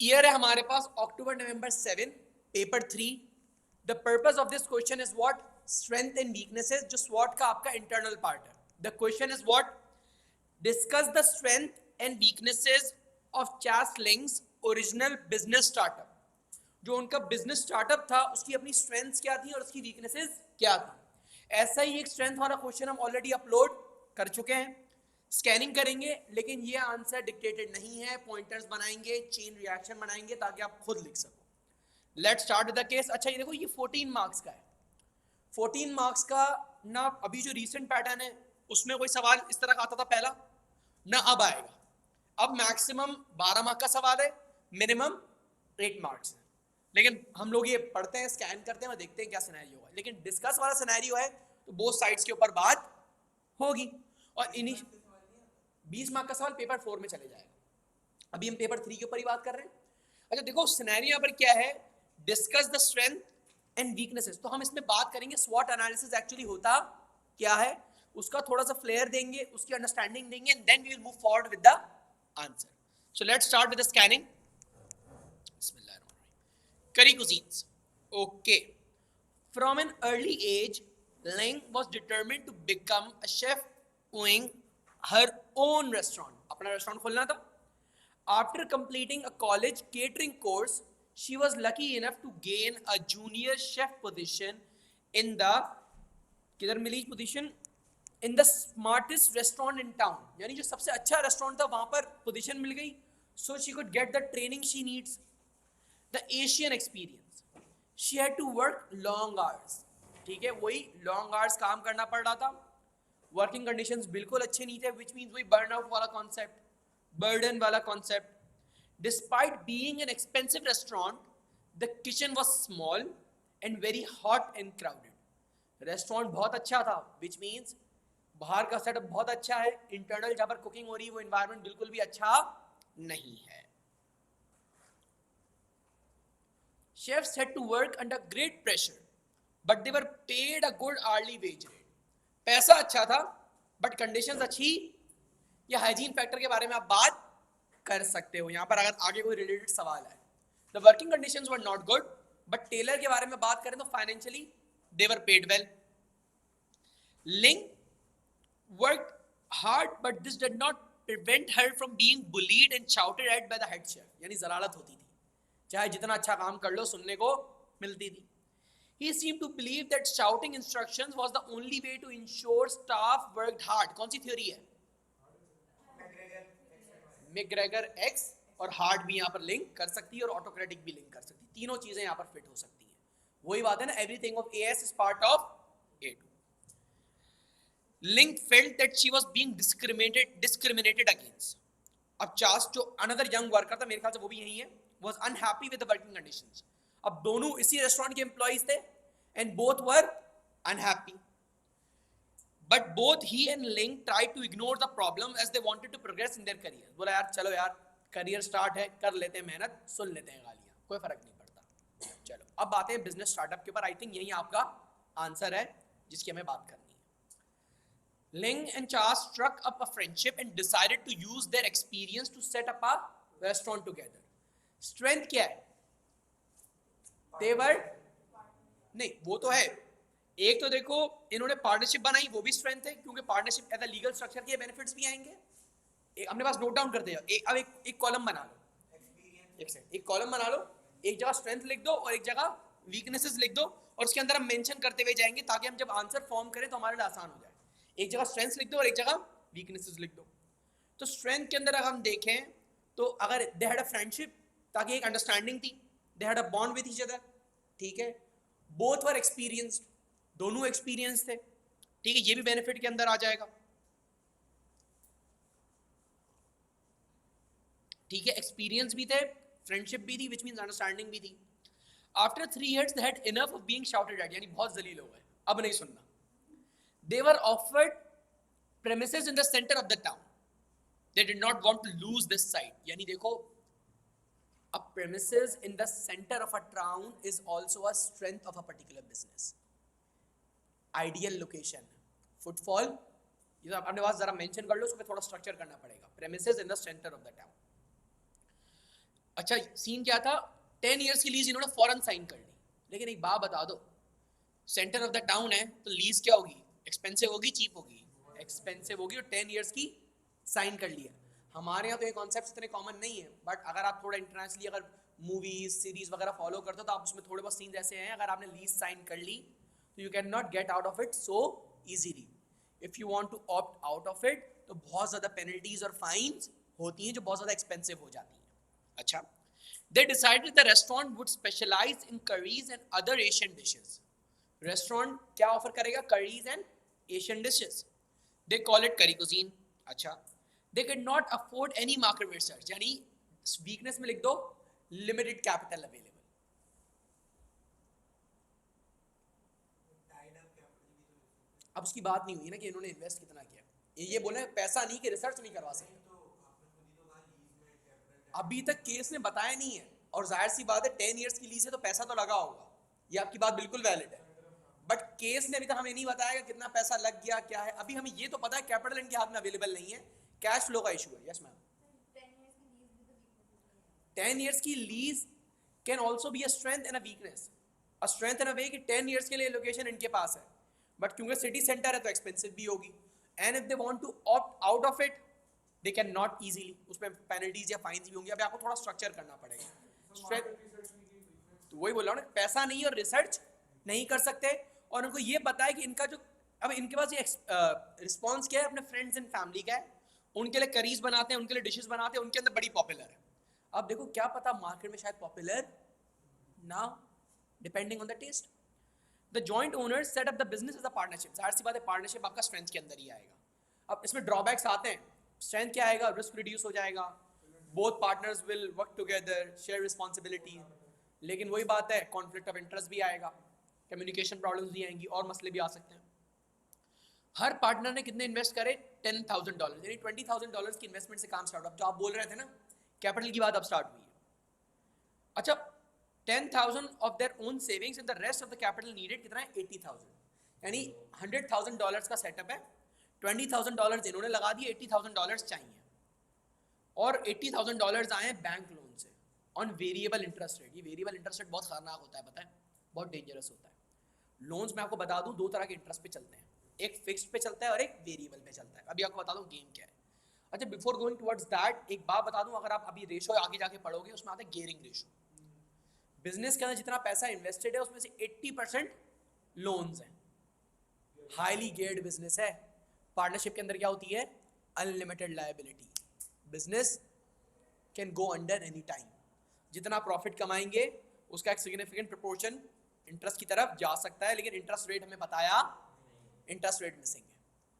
Year है हमारे पास अक्टूबर नवंबर 7, paper 3। The purpose of this question is what? Strength and weaknesses, जो स्वॉट का आपका इंटरनल पार्ट है। The question is what? Discuss the strength and weaknesses of Chas links original business startup. जो उनका business startup था उसकी अपनी स्ट्रेंथ्स क्या थी और उसकी वीकनेसेस क्या थी। ऐसा ही एक स्ट्रेंथ वाला क्वेश्चन हम ऑलरेडी अपलोड कर चुके हैं, स्कैनिंग करेंगे, लेकिन ये आंसर डिक्टेटेड नहीं है, पॉइंटर्स बनाएंगे, चेन रिएक्शन बनाएंगे ताकि आप खुद लिख सको। Let's start with the case. अच्छा ये देखो, ये 14 मार्क्स का है। 14 मार्क्स का ना, अभी जो रीसेंट पैटर्न है उसमें कोई सवाल इस तरह का आता था पहला, ना अब आएगा। अब मैक्सिमम 12 मार्क का सवाल है, मिनिमम 8 मार्क्स है। लेकिन हम लोग ये पढ़ते हैं, स्कैन करते हैं और देखते हैं क्या सिनेरियो है। लेकिन डिस्कस वाला सिनेरियो है तो बोथ साइड्स के ऊपर बात होगी। और इन्हीं 20 मार्क का सवाल पेपर 4 में चले जाएगा। अभी हम पेपर 3 के ऊपर ही बात कर रहे हैं। अच्छा देखो, सिनेरियो पर क्या है, discuss the strength and weaknesses. तो हम इसमें बात करेंगे स्वॉट एनालिसिस एक्चुअली होता क्या है, उसका थोड़ा सा फ्लेयर देंगे, उसकी अंडरस्टैंडिंग देंगे, and then we will move forward with the answer. So let's start with the scanning. Curry cuisines. Okay. From an early age, Ling was determined to become a chef, owning her own restaurant. अपना restaurant खोलना था. After completing a college catering course, she was lucky enough to gain a junior chef position in the किधर मिली position? In the smartest restaurant in town. यानी जो सबसे अच्छा restaurant था वहाँ पर position मिल गई. So she could get the training she needs. The Asian experience. She had to work long hours. ठीक है, वही long hours काम करना पड़ रहा था. Working conditions बिल्कुल अच्छे नहीं थे, which means वही burnout वाला concept, burden वाला concept. Despite being an expensive restaurant, the kitchen was small and very hot and crowded. Restaurant बहुत अच्छा था, which means बाहर का setup बहुत अच्छा है, internal जहाँ पर cooking हो रही है वो environment बिल्कुल भी अच्छा नहीं है. Chefs had to work under great pressure, but they were paid a good hourly wage rate. पैसा अच्छा था, but conditions अच्छी या hygiene factor के बारे में आप बात कर सकते हो यहाँ पर अगर आगे कोई related सवाल है. The working conditions were not good, but Taylor के बारे में बात करें तो financially they were paid well. Ling worked hard, but this did not prevent her from being bullied and shouted at by the head chef. यानी जलालत होती थी, चाहे जितना अच्छा काम कर लो सुनने को मिलती थी. He seemed to believe that shouting instructions was the only way to ensure staff worked hard. कौन सी थ्योरी है? मैकग्रेगर एक्स और हार्ड भी यहाँ पर लिंक कर सकती है और ऑटोक्रेटिक भी लिंक कर सकती है. तीनों चीजें यहाँ पर फिट हो सकती हैं. वही बात है ना, everything of AS is part of A2. Ling felt that she was being discriminated against. अब चास जो अनदर यंग वर्कर था, मेरे ख्याल से वो भी यही है, was unhappy with the working conditions. अब दोनों इसी रेस्टोरेंट के एम्प्लॉइज थे and both were unhappy. But both he and Ling tried to ignore the problem as they wanted to progress in their career. बोला यार चलो यार करियर स्टार्ट है, कर लेते हैं मेहनत, सुन लेते हैं गालियाँ, कोई फर्क नहीं पड़ता. चलो अब आते हैं बिजनेस स्टार्टअप के ऊपर. आई थिंक यही आपका आंसर है जिसकी हमें बात करनी है. Ling and Charles struck up a friendship and decided to use their experience to set up a restaurant together. Strength क्या है? They were नहीं, वो तो है. एक तो देखो इन्होंने पार्टनरशिप बनाई, वो भी स्ट्रेंथ है क्योंकि partnership as a legal structure के बेनिफिट्स भी आएंगे. अपने पास नोट डाउन करते जाओ. अब एक कॉलम बना लो, एक कॉलम बना लो, एक जगह स्ट्रेंथ लिख दो और एक जगह वीकनेसेस लिख दो और उसके अंदर हम मेंशन करते हुए जाएंगे ताकि हम जब आंसर फॉर्म करें तो हमारे लिए आसान हो जाए. एक जगह स्ट्रेंथ लिख दो और एक जगह वीकनेसेस लिख दो. तो स्ट्रेंथ के अंदर अगर हम देखें तो अगर दे हैड अ फ्रेंडशिप, ताकि एक अंडरस्टैंडिंग थी, they had a bond with each other. ठीक है, बोथ वर एक्सपीरियंस्ड, दोनों एक्सपीरियंस थे. ठीक है, ये भी बेनिफिट के अंदर आ जाएगा. ठीक है, एक्सपीरियंस भी थे, फ्रेंडशिप भी थी, विच मींस अंडरस्टैंडिंग भी थी. After 3 years they had enough of being shouted at, यानी बहुत जलील हो गए, अब नहीं सुनना. They were offered premises in the center of the town. They did not want to lose this site. यानी देखो, a premises in the center of a town is also a strength of a particular business. Ideal location, footfall, ये अपने पास जरा mention कर लो, उसको थोड़ा structure करना पड़ेगा. Premises in the center of the town. अच्छा सीन क्या था, 10 ईयर्स की लीज इन्होंने फौरन साइन कर ली, लेकिन एक बात बता दो, सेंटर ऑफ द टाउन है तो लीज क्या होगी, एक्सपेंसिव होगी चीप होगी, एक्सपेंसिव होगी, और 10 ईयर्स की साइन कर लिया। हमारे यहाँ तो ये कॉन्सेप्ट इतने कॉमन नहीं है, बट अगर आप थोड़ा इंटरनेशनली अगर मूवीज सीरीज वगैरह फॉलो करते हो तो आप उसमें थोड़े बहुत सीन्स ऐसे हैं, अगर आपने लीज साइन कर ली तो you can not get out of it so easily. If you want to opt out of it तो बहुत ज़्यादा पेनल्टीज और फाइन्स होती हैं जो बहुत ज़्यादा एक्सपेंसिव हो जाती हैं। अच्छा, they decided the restaurant would specialize in curries and other Asian dishes. Restaurant क्या ऑफर करेगा, curries and Asian dishes. They call it curry cuisine. अच्छा, they could not afford any market research, यानी weakness में लिख दो limited capital available. अब उसकी बात नहीं हुई ना कि इन्होंने इन्वेस्ट कितना किया, ये बोले पैसा नहीं कि रिसर्च नहीं करवा सकते। अभी तक केस ने बताया नहीं है, और जाहिर सी बात है 10 इयर्स की लीज है तो पैसा तो लगा होगा, ये आपकी बात बिल्कुल वैलिड है, बट केस ने अभी तक हमें नहीं बताया कितना पैसा लग गया क्या है। अभी हमें ये तो पता है कैपिटल इनके हाथ में अवेलेबल नहीं है, कैश फ्लो का इशू है। यस मैम, 10 इयर्स की lease can also be a strength and a weakness. A strength in a way कि 10 इयर्स के लिए लोकेशन इनके पास है, बट क्योंकि सिटी सेंटर है तो एक्सपेंसिव भी होगी, and if they want to opt out of it they can not easily, उसमें पेनल्टीज या फाइन्स भी होंगे। अभी आपको थोड़ा स्ट्रक्चर करना पड़ेगा, तो वही बोल रहा हूँ ना, पैसा नहीं और रिसर्च नहीं कर सकते, और उनको ये पता है कि इनका जो अब इनके पास ये रिस्पॉन्स क्या है अपने फ्रेंड्स एंड फैमिली का है, उनके लिए करीज बनाते हैं, उनके लिए डिशेस बनाते हैं, उनके अंदर बड़ी पॉपुलर है। अब देखो क्या पता मार्केट में शायद पॉपुलर ना, depending on the taste. The joint owners set up the business as a partnership. जाहिर सी बात है पार्टनरशिप आपका स्ट्रेंथ के अंदर ही आएगा। अब इसमें ड्रॉबैक्स आते हैं, स्ट्रेंथ क्या आएगा, रिस्क रिड्यूस हो जाएगा, both partners will work together, share responsibility, लेकिन वही बात है कॉन्फ्लिक्ट ऑफ इंटरेस्ट भी आएगा, कम्युनिकेशन प्रॉब्लम्स भी आएंगी और मसले भी आ सकते हैं। हर पार्टनर ने कितने इन्वेस्ट करे, $10,000, यानी $20,000 की इन्वेस्टमेंट से काम स्टार्ट हुआ। जो आप बोल रहे थे ना कैपिटल की बात अब स्टार्ट हुई है। अच्छा, 10,000 of their own savings and the rest of the capital needed कितना है, 80,000, यानी $100,000 का सेटअप है, $20,000 इन्होंने लगा दिए, $80,000 चाहिए, और $80,000 आए बैंक लोन से ऑन वेरिएबल इंटरेस्ट रेट। ये वेरिएबल इंटरेस्ट रेट बहुत खतरनाक होता है, पता है, बहुत डेंजरस होता है। लोन्स में आपको बता दूं दो तरह के इंटरेस्ट पे चलते हैं, एक फिक्स्ड पे चलता है और एक वेरिएबल पे चलता है। अभी आपको बता दूं गेम क्या है। अच्छा, बिफोर गोइंग टुवर्ड्स दैट एक बात बता दूं, अगर आप अभी रेशो आगे जाके पढ़ोगे उसमें आता है गियरिंग रेशो। बिजनेस के अंदर जितना पैसा इन्वेस्टेड है उसमें से 80% लोन्स हैं, हाईली गियर्ड बिजनेस है। पार्टनरशिप के अंदर क्या होती है, unlimited liability, business can go under any time, जितना प्रॉफिट कमाएंगे उसका एक सिग्निफिकेंट प्रोपोर्शन इंटरेस्ट की तरफ जा सकता है, लेकिन इंटरेस्ट रेट हमें बताया, इंटरेस्ट रेट मिसिंग है।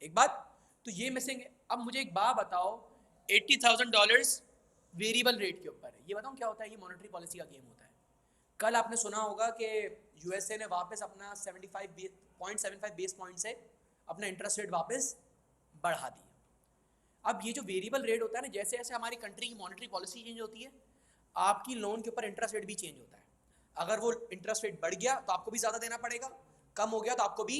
एक बात तो ये मिसिंग है। अब मुझे एक बात बताओ, $80,000 वेरिएबल रेट के ऊपर है, ये बताऊं क्या होता है, ये मॉनेटरी पॉलिसी का गेम होता है। कल आपने सुना होगा कि यूएसए ने वापस अपना 0.75 बेस पॉइंट से अपना इंटरेस्ट रेट वापस बढ़ा दिया। अब ये जो वेरिएबल रेट होता है ना, जैसे जैसे हमारी कंट्री की मॉनेटरी पॉलिसी चेंज होती है, आपकी लोन के ऊपर इंटरेस्ट रेट भी चेंज होता है। अगर वो इंटरेस्ट रेट बढ़ गया तो आपको भी ज़्यादा देना पड़ेगा, कम हो गया तो आपको भी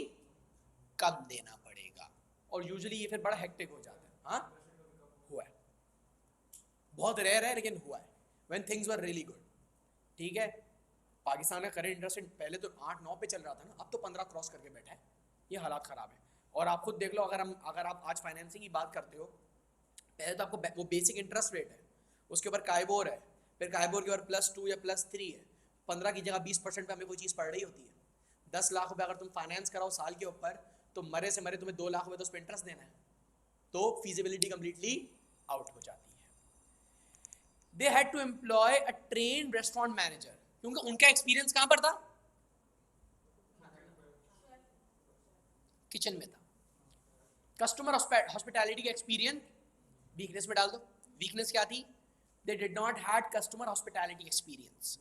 कम देना पड़ेगा, और यूजुअली ये फिर बड़ा हेक्टिक हो जाता है। हाँ, हुआ है, बहुत रेयर है लेकिन हुआ है, when things were really good. ठीक है, पाकिस्तान का करेंट इंटरेस्ट रेट पहले तो 8-9 पे चल रहा था ना, अब तो 15 क्रॉस करके बैठा है, ये हालात ख़राब है। और आप खुद देख लो, अगर आप आज फाइनेंसिंग की बात करते हो, पहले तो आपको वो बेसिक इंटरेस्ट रेट है, उसके ऊपर काइबोर है, फिर काइबोर के ऊपर +2 या +3 है, 15 की जगह 20% पे हमें कोई चीज़ पड़ रही होती है। 10 लाख रुपये अगर तुम फाइनेंस कराओ साल के ऊपर, तो मरे से मरे तुम्हें 2 लाख रुपये तो उस पर इंटरेस्ट देना है, तो फीजिबिलिटी कम्प्लीटली आउट हो जाती है। They had to employ a trained restaurant manager, क्योंकि उनका एक्सपीरियंस कहाँ पर था, किचन में था। कस्टमर हॉस्पिटैलिटी का एक्सपीरियंस वीकनेस में डाल दो। वीकनेस क्या थी, they did not had customer hospitality experience.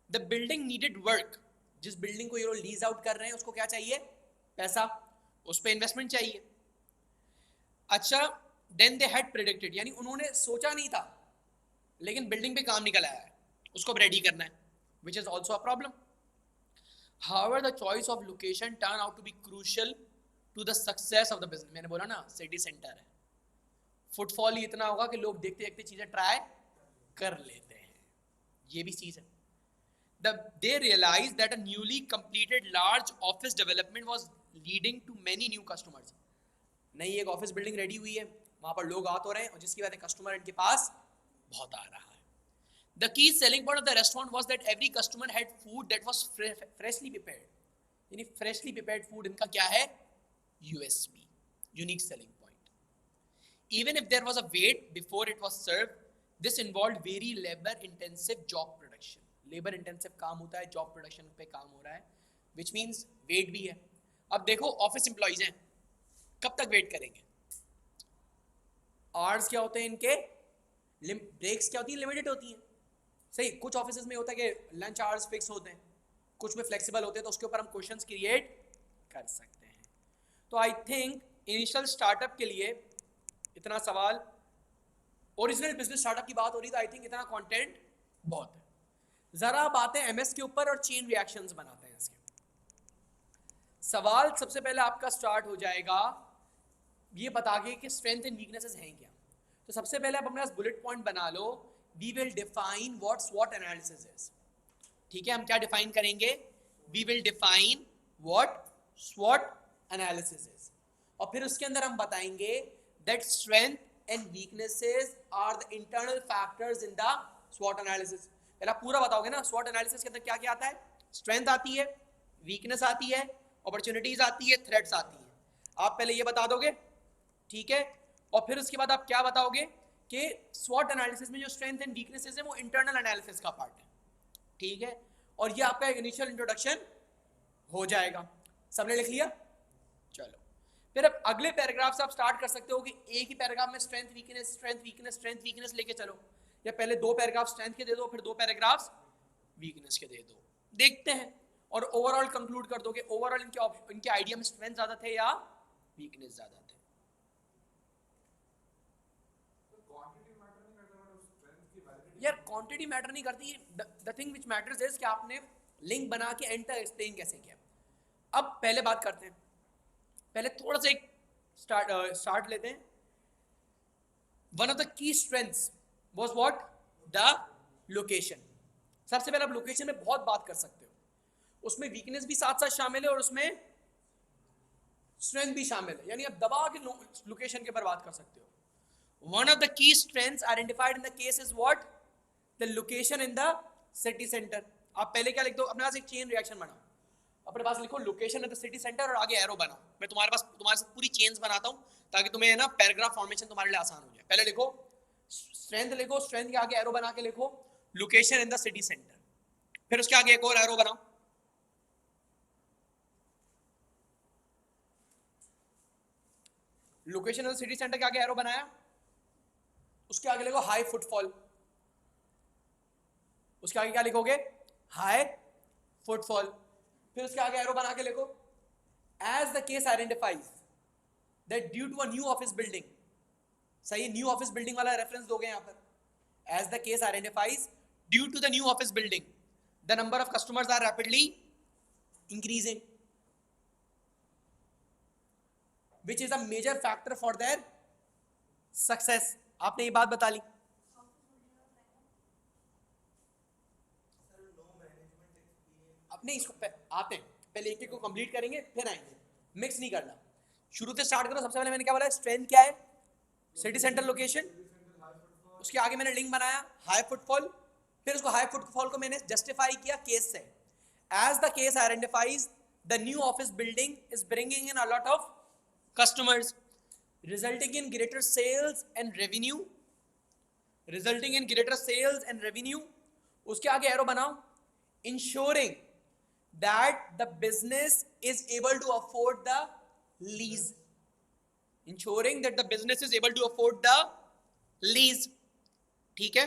The building needed work, जिस बिल्डिंग को ये लोग लीज आउट कर रहे हैं उसको क्या चाहिए, पैसा, उस पर इन्वेस्टमेंट चाहिए। अच्छा, देन दे हैड प्रेडिक्टेड, यानी उन्होंने सोचा नहीं था लेकिन बिल्डिंग पे काम निकल आया है, उसको रेडी करना है, which is also a problem. However, the choice of location turned out to be crucial to the success of the business. मैंने बोला ना सिटी सेंटर है, फुटफॉल ही इतना होगा कि लोग देखते देखते चीजें ट्राई कर लेते हैं। ये भी चीज है. They realized that a newly completed large office development was leading to many new customers. नई एक ऑफिस बिल्डिंग रेडी हुई है, वहां पर लोग आ तो रहे हैं और जिसकी वजह से कस्टमर इनके पास बहुत आ रहा है. The key selling point of the restaurant was that every customer had food that was freshly prepared. यानी freshly prepared food इनका क्या है? USP, unique selling point. Even if there was a wait before it was served, this involved very labor intensive job production. Labour intensive काम होता है, job production पे काम हो रहा है, विच मीन्स वेट भी है. अब देखो ऑफिस एम्प्लॉइज हैं, कब तक वेट करेंगे? आवर्स क्या होते हैं इनके, ब्रेक्स क्या होती है, लिमिटेड होती हैं. सही, कुछ ऑफिस में होता है कि लंच आवर्स फिक्स होते हैं, कुछ में फ्लेक्सिबल होते हैं, तो उसके ऊपर हम क्वेश्चंस क्रिएट कर सकते हैं. तो आई थिंक इनिशियल स्टार्टअप के लिए इतना सवाल, ओरिजिनल बिजनेस स्टार्टअप की बात हो रही है तो आई थिंक इतना कंटेंट बहुत है. जरा बातें एमएस के ऊपर और चेन रिएक्शंस बनाते हैं इसके. सवाल सबसे पहले आपका स्टार्ट हो जाएगा ये बता के कि स्ट्रेंथ एंड वीकनेसेस हैं क्या. तो सबसे पहले आप अपने पास बुलेट पॉइंट बना लो. वी विल डिफाइन व्हाट स्वॉट एनालिसिस इज. ठीक है, हम क्या डिफाइन करेंगे? वी विल डिफाइन व्हाट स्वॉट एनालिसिस इज. और फिर उसके अंदर हम बताएंगे that strength and weaknesses are the internal factors in the स्वॉट एनालिसिस. पहले पूरा बताओगे ना स्वॉट एनालिसिस के अंदर क्या क्या आता है. स्ट्रेंथ आती है, वीकनेस आती है, अपॉर्चुनिटीज आती है, थ्रेट्स आती है. आप पहले ये बता दोगे, ठीक है. और फिर उसके बाद आप क्या बताओगे कि स्वॉट एनालिसिस में जो स्ट्रेंथ एंड वीकनेसेस है वो इंटरनल एनालिसिस का पार्ट है. ठीक है, और ये आपका इनिशियल इंट्रोडक्शन हो जाएगा. सबने लिख लिया? चलो फिर अब अगले पैराग्राफ से आप स्टार्ट कर सकते हो कि एक ही पैराग्राफ में strength weakness strength weakness strength weakness लेके चलो, या पहले 2 पैराग्राफ स्ट्रेंथ के दे दो, फिर 2 पैराग्राफ्स वीकनेस के दे दो. देखते हैं और ओवरऑल कंक्लूड कर दो कि ओवरऑल इनके आइडिया में स्ट्रेंथ ज्यादा थे या वीकनेस ज्यादा थे. यार क्वांटिटी मैटर नहीं करती. The thing which matters is कि आपने लिंक बना के एंड तक एक्सप्लेन कैसे किया. अब पहले बात करते हैं, पहले थोड़ा सा एक स्टार्ट लेते हैं. One of the key strengths was what? The location. सबसे पहले आप लोकेशन में बहुत बात कर सकते हो, उसमें वीकनेस भी साथ साथ शामिल है और उसमें स्ट्रेंथ भी शामिल है, यानी आप दबा के लोकेशन के ऊपर बात कर सकते हो. One of the key strengths identified in the case is what? The location in the city centre. आप पहले क्या लिख दो, अपने पास एक चेन रिएक्शन बनाओ, अपने पास लिखो location at the city centre और आगे एरो बनाओ. मैं तुम्हारे साथ पूरी चेन्स बनाता हूँ ताकि तुम्हें ना पैराग्राफ फॉर्मेशन तुम्हारे लिए आसान हो जाए. पहले लिखो स्ट्रेंथ, लिखो स्ट्रेंथ के आगे एरो बना के लिखो location in the city centre. फिर उसके आगे एक और एरो बनाओ, location in the city centre के आगे एरो बनाया, उसके आगे लिखो हाई फुटफॉल. उसके आगे क्या लिखोगे? High footfall. फिर उसके आगे एरो बना के लिखो as the case identifies that due to a new office building. सही, न्यू ऑफिस बिल्डिंग वाला रेफरेंस दोगे यहां पर. As the case identifies due to the new office building the number of customers are rapidly increasing which is a major factor for their success. आपने ये बात बता ली. अपने इसको आते हैं, पहले एक एक को कंप्लीट करेंगे फिर आएंगे, मिक्स नहीं करना. शुरू से स्टार्ट करो. सबसे पहले मैंने क्या बोला? स्ट्रेंथ क्या है? City centre location. उसके आगे मैंने लिंक बनाया हाई फुटफॉल. फिर उसको हाई फुटफॉल को मैंने जस्टिफाई किया केस से. As the case identifies the new office building is bringing in a lot of customers resulting in greater sales and revenue. Resulting in greater sales and revenue. उसके आगे arrow बनाओ ensuring that the business is able to afford the lease. Ensuring that the business is able to afford the lease. ठीक है,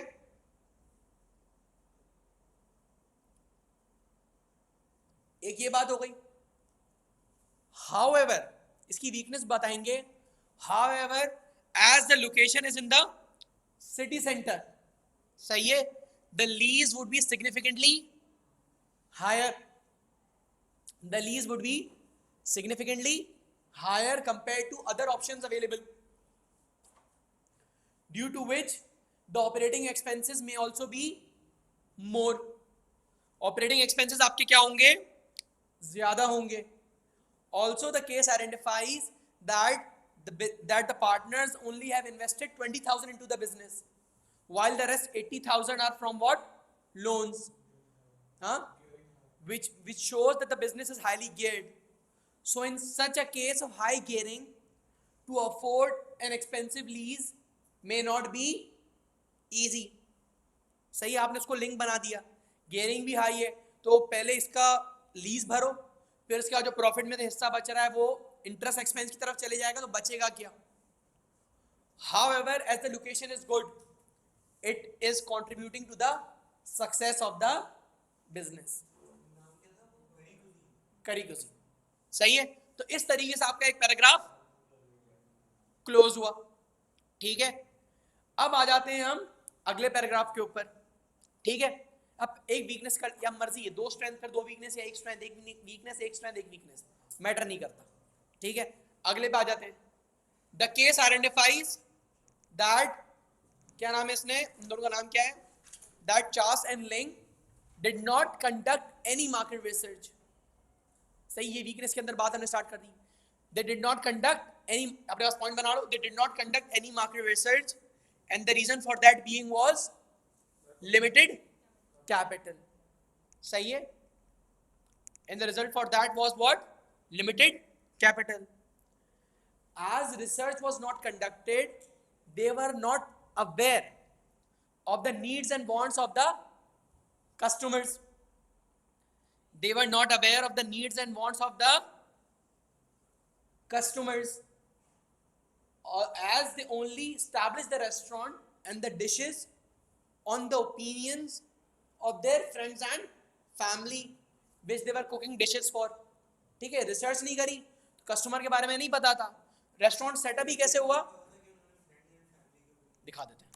एक ये बात हो गई. However, इसकी वीकनेस बताएंगे. However, as the location is in the city center, सही है, the lease would be significantly higher. The lease would be significantly higher compared to other options available, due to which the operating expenses may also be more, operating expenses आपके क्या होंगे, ज्यादा होंगे. Also the case identifies that the partners only have invested 20,000 into the business, while the rest 80,000 are from what, loans, huh? Which shows that the business is highly geared. So in such a case of high gearing, to afford an expensive lease may not be easy. सही है, आपने उसको link बना दिया, gearing भी high है तो पहले इसका लीज भरो, फिर उसका जो प्रॉफिट में हिस्सा बच रहा है वो इंटरेस्ट एक्सपेंस की तरफ चले जाएगा, तो बचेगा क्या. However, as the location is good, it is contributing to the success of the business. करी कुजी, सही है. तो इस तरीके से आपका एक पैराग्राफ क्लोज हुआ. ठीक है, अब आ जाते हैं हम अगले पैराग्राफ के ऊपर. ठीक है, अब एक वीकनेस का या मर्जी है, दो स्ट्रेंथ फिर दो वीकनेस, या एक स्ट्रेंथ एक वीकनेस, एक स्ट्रेंथ एक वीकनेस, मैटर नहीं करता. ठीक है, अगले पे आ जाते हैं. द केस आइडेंटिफाइज दैट, क्या नाम है इसने, इन दोनों का नाम क्या है, that Charles and Ling did not conduct any market research. सही, ये वीकनेस के अंदर बात हमने स्टार्ट कर दी. They did not conduct any, अपने पास पॉइंट बना लो, they did not conduct any market research and the reason for that being was limited capital. सही है, and the result for that was what, limited capital. As research was not conducted, they were not aware of the needs and wants of the customers. They were not aware of the needs and wants of the customers, or as they only established the restaurant and the dishes on the opinions of their friends and family which they were cooking dishes for. ठीक है, research नहीं करी, customer के बारे में नहीं पता था, रेस्टोरेंट सेटअप ही कैसे हुआ, दिखा देते हैं.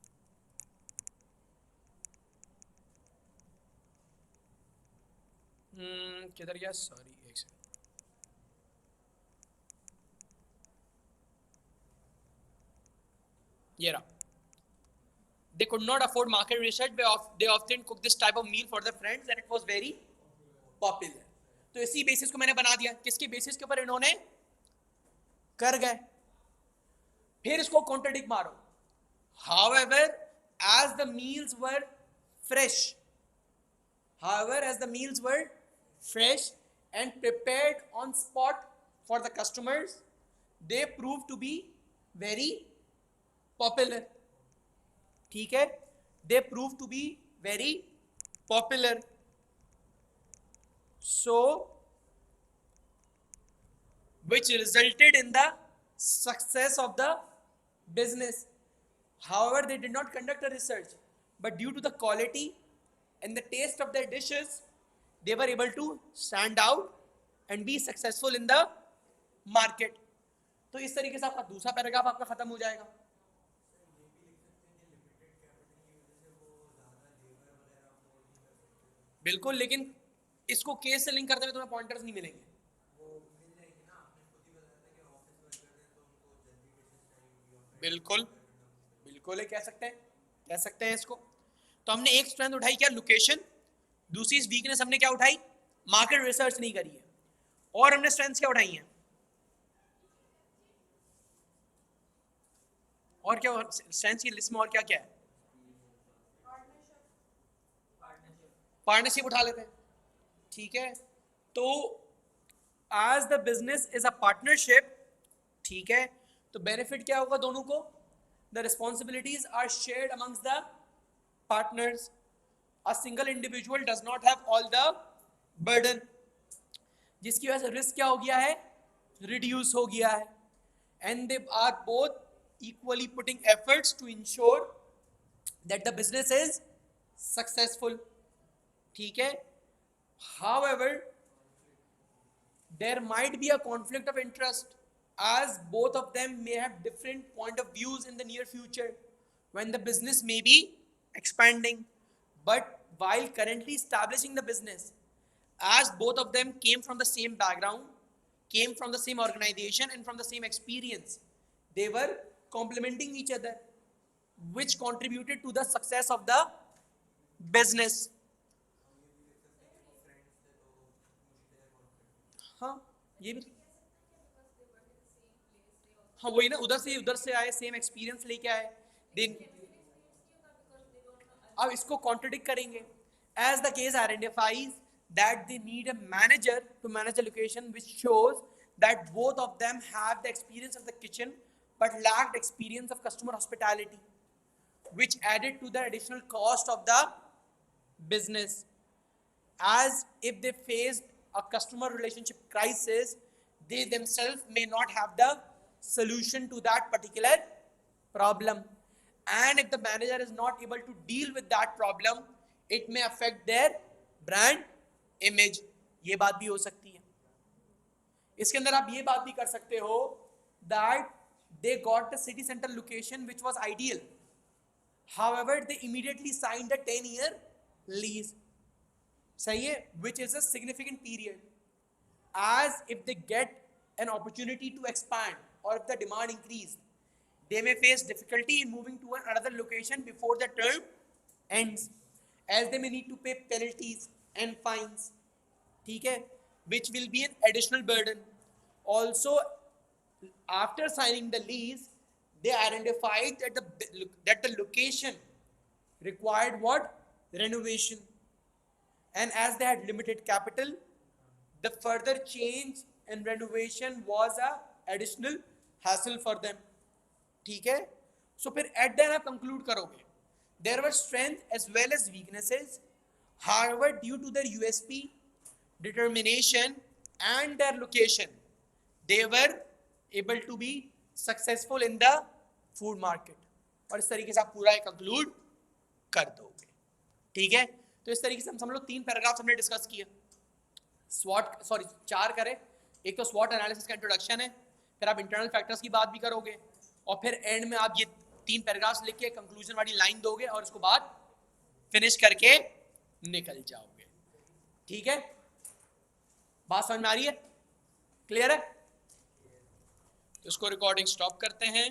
किधर गया, सॉरी एक सेकंड. ये रहा. They could not afford market research, they often cooked this type of meal for their friends and it was very popular. तो इसी बेसिस को मैंने बना दिया, किसके बेसिस के ऊपर इन्होंने कर गए. फिर इसको कॉन्ट्रडिक्ट मारो. However, as the meals were fresh, and prepared on spot for the customers, they proved to be very popular. ठीक है, they proved to be very popular. So which resulted in the success of the business. However, they did not conduct a research, but due to the quality and the taste of their dishes, they were able to stand out and be successful in the market. तो इस तरीके से आपका दूसरा paragraph आपका खत्म हो जाएगा. बिल्कुल, लेकिन इसको केस से लिंक करते हुए तुम्हें पॉइंटर्स नहीं मिलेंगे. बिल्कुल बिल्कुल कह सकते हैं इसको. तो हमने एक स्ट्रेंथ उठाई क्या, लोकेशन. दूसरी वीकनेस हमने क्या उठाई, मार्केट रिसर्च नहीं करी है. और हमने स्ट्रेंथ्स क्या उठाई हैं, और क्या स्ट्रेंथ्स की लिस्ट में और क्या क्या है, पार्टनरशिप उठा लेते हैं. ठीक है, तो आज the business is a partnership. ठीक है, तो बेनिफिट क्या होगा दोनों को, the responsibilities are shared amongst the partners. A single individual does not have all the burden, जिसकी वजह से रिस्क क्या हो गया है, रिड्यूस हो गया है. And they are both equally putting efforts to ensure that the business is successful. ठीक है, however there might be a conflict of interest as both of them may have different point of views in the near future when the business may be expanding. But while currently establishing the business, as both of them came from the same background, came from the same organization and from the same experience, they were complementing each other, which contributed to the success of the business. हाँ ये भी, हाँ वही ना, उधर से आए, same experience लेके आए, दिन अब इसको कॉन्ट्रडिक्ट करेंगे. As the case identifies that they need a manager to manage the location, which shows that both of them have the experience of the kitchen but lacked experience of customer hospitality, which added to the additional cost of the business. As if they faced a customer relationship crisis, they themselves may not have the solution to that particular problem. And if the manager is not able to deal with that problem, it may affect their brand image. ये बात भी हो सकती है. इसके अंदर आप ये बात भी कर सकते हो that they got the city center location which was ideal. However, they immediately signed a 10-year lease. सही है, which is a significant period. As if they get an opportunity to expand or if the demand increased, they may face difficulty in moving to another location before the term ends, as they may need to pay penalties and fines. ठीक है, which will be an additional burden. Also, after signing the lease, they identified that the location required what? Renovation. And as they had limited capital, the further change and renovation was a additional hassle for them. ठीक है, so फिर at the end आप conclude करोगे, there were strengths as well as weaknesses. However, due to their USP, determination and their location, they were able to be successful in the food market. और इस तरीके से आप पूरा conclude कर दोगे. ठीक है, तो इस तरीके से हम लोग 3 पैराग्राफ हमने डिस्कस किया. स्वॉट, सॉरी 4 करें. एक तो स्वॉट एनालिसिस का इंट्रोडक्शन है, फिर आप इंटरनल फैक्टर्स की बात भी करोगे, और फिर एंड में आप ये 3 पैराग्राफ्स लिख के कंक्लूजन वाली लाइन दोगे और उसको बाद फिनिश करके निकल जाओगे. ठीक है, बात समझ में आ रही है? क्लियर है? तो इसको रिकॉर्डिंग स्टॉप करते हैं.